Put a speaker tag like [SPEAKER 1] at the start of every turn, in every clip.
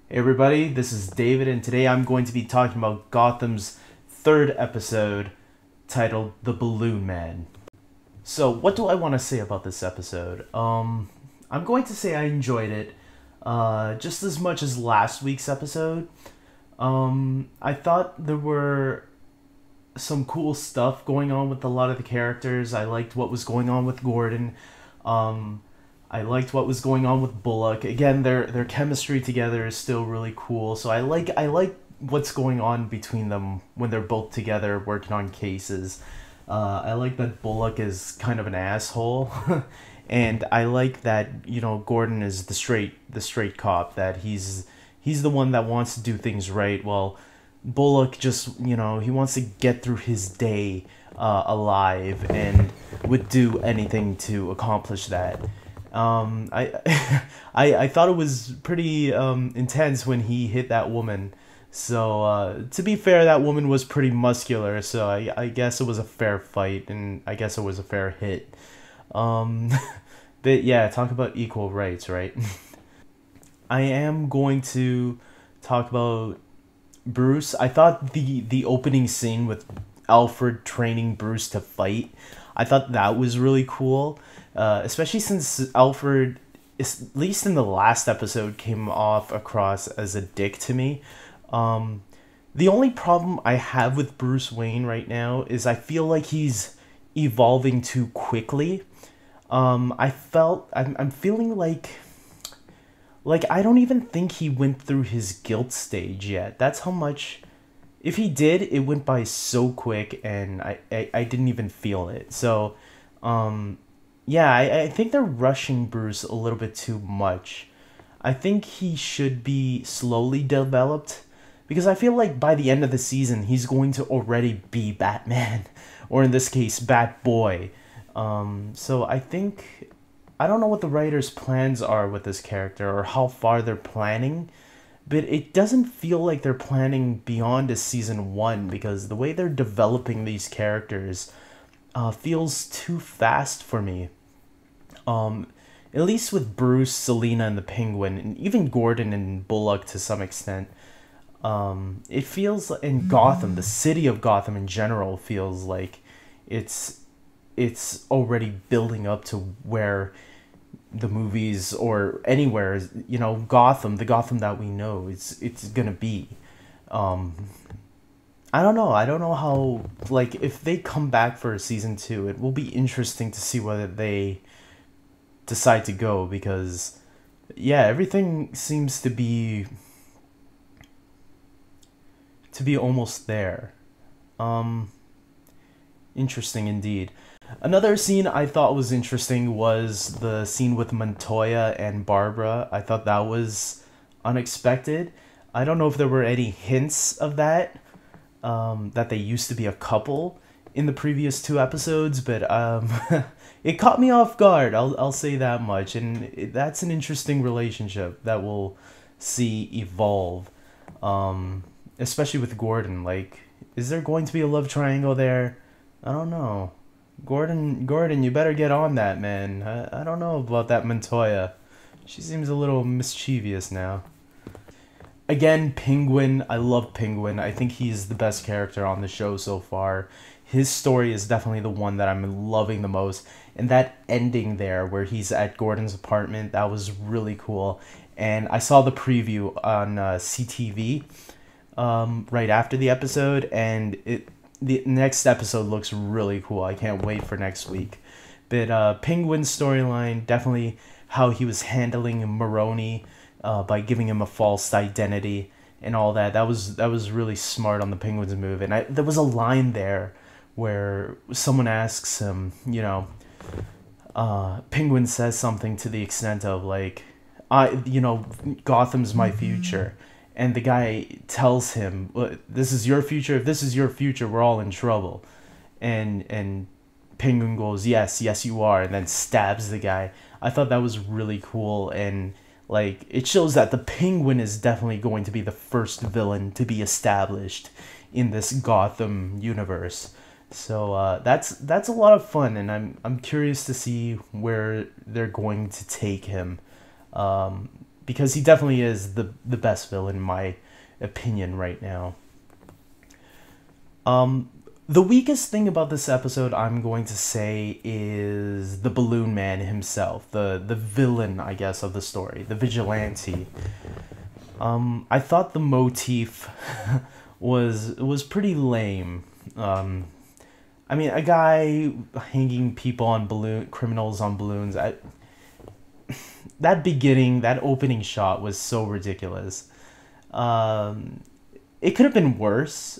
[SPEAKER 1] Hey everybody, this is David, and today I'm going to be talking about Gotham's third episode titled The Balloonman. So, what do I want to say about this episode? I'm going to say I enjoyed it just as much as last week's episode. I thought there were some cool stuff going on with a lot of the characters. I liked what was going on with Gordon. I liked what was going on with Bullock. Again, their chemistry together is still really cool. So I like what's going on between them when they're both together working on cases. I like that Bullock is kind of an asshole, and I like that Gordon is the straight cop. That he's the one that wants to do things right. Well, Bullock just he wants to get through his day alive and would do anything to accomplish that. I I thought it was pretty intense when he hit that woman. So to be fair, that woman was pretty muscular. So I guess it was a fair fight, and I guess it was a fair hit. Um, but yeah, talk about equal rights, right? I am going to talk about Bruce. I thought the opening scene with Alfred training Bruce to fight, I thought that was really cool. Especially since Alfred, at least in the last episode, came off across as a dick to me. The only problem I have with Bruce Wayne right now is I feel like he's evolving too quickly. I'm feeling like I don't even think he went through his guilt stage yet. That's how much. If he did, it went by so quick, and I didn't even feel it. So, yeah, I think they're rushing Bruce a little bit too much. I think he should be slowly developed, because I feel like by the end of the season, he's going to already be Batman, or in this case, Batboy. So I don't know what the writers' plans are with this character or how far they're planning, but it doesn't feel like they're planning beyond a season one, because the way they're developing these characters feels too fast for me. At least with Bruce, Selina, and the Penguin, and even Gordon and Bullock to some extent. It feels, in Gotham, the city of Gotham in general, feels like it's it's already building up to where the movies or anywhere, Gotham, the Gotham that we know, it's gonna be. Um, I don't know. I don't know how, like, if they come back for a season two, it will be interesting to see whether they decide to go, because yeah, everything seems to be almost there. Um, Interesting indeed. Another scene I thought was interesting was the scene with Montoya and Barbara. I thought that was unexpected. I don't know if there were any hints of that they used to be a couple in the previous two episodes, but it caught me off guard. I'll say that much, and that's an interesting relationship that we'll see evolve, especially with Gordon. Like, is there going to be a love triangle there? I don't know. Gordon, you better get on that, man. I don't know about that Montoya. She seems a little mischievous now. Again, Penguin. I love Penguin. I think he's the best character on the show so far. His story is definitely the one that I'm loving the most. And that ending there where he's at Gordon's apartment, that was really cool. And I saw the preview on CTV right after the episode, and the next episode looks really cool. I can't wait for next week. But Penguin's storyline, definitely how he was handling Maroni by giving him a false identity and all that. That was really smart on the Penguin's move. And there was a line there where someone asks him, Penguin says something to the extent of like, Gotham's my future. And the guy tells him, "Well, this is your future. If this is your future, we're all in trouble." And Penguin goes, "Yes, yes, you are," and then stabs the guy. I thought that was really cool, and like, it shows that the Penguin is definitely going to be the first villain to be established in this Gotham universe. So that's a lot of fun, and I'm curious to see where they're going to take him. because he definitely is the best villain in my opinion right now. The weakest thing about this episode, I'm going to say, is the Balloonman himself, the villain, I guess, of the story, the vigilante. I thought the motif was pretty lame. I mean, a guy hanging people on criminals on balloons. That opening shot was so ridiculous. It could have been worse.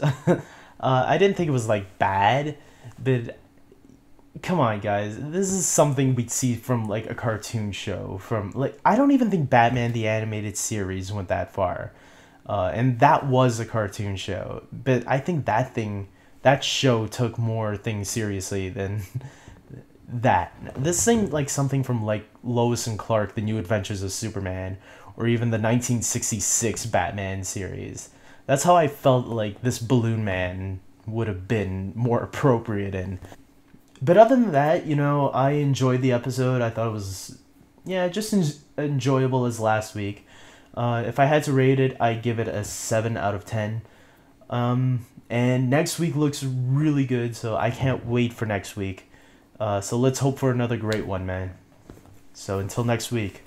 [SPEAKER 1] I didn't think it was like bad, but come on, guys, this is something we'd see from like a cartoon show. From like, I don't even think Batman the Animated Series went that far, and that was a cartoon show. But I think that show took more things seriously than that. This seemed like something from like Lois and Clark: The New Adventures of Superman, or even the 1966 Batman series. That's how I felt like this Balloonman would have been more appropriate in. But other than that, I enjoyed the episode. I thought it was, yeah, just enjoyable as last week. If I had to rate it, I'd give it a 7 out of 10. And next week looks really good, so I can't wait for next week. So let's hope for another great one, man. So until next week.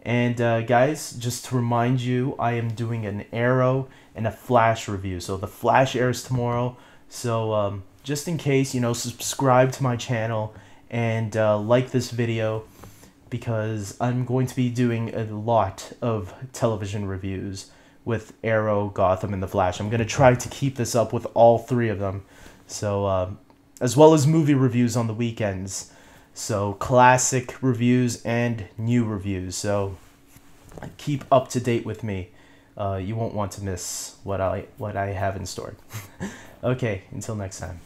[SPEAKER 1] And guys, just to remind you, I am doing an Arrow and a Flash review. So the Flash airs tomorrow. So just in case, subscribe to my channel and like this video, because I'm going to be doing a lot of television reviews with Arrow, Gotham, and the Flash. I'm going to try to keep this up with all three of them. So as well as movie reviews on the weekends. So classic reviews and new reviews. So keep up to date with me. You won't want to miss what I have in store. Okay, until next time.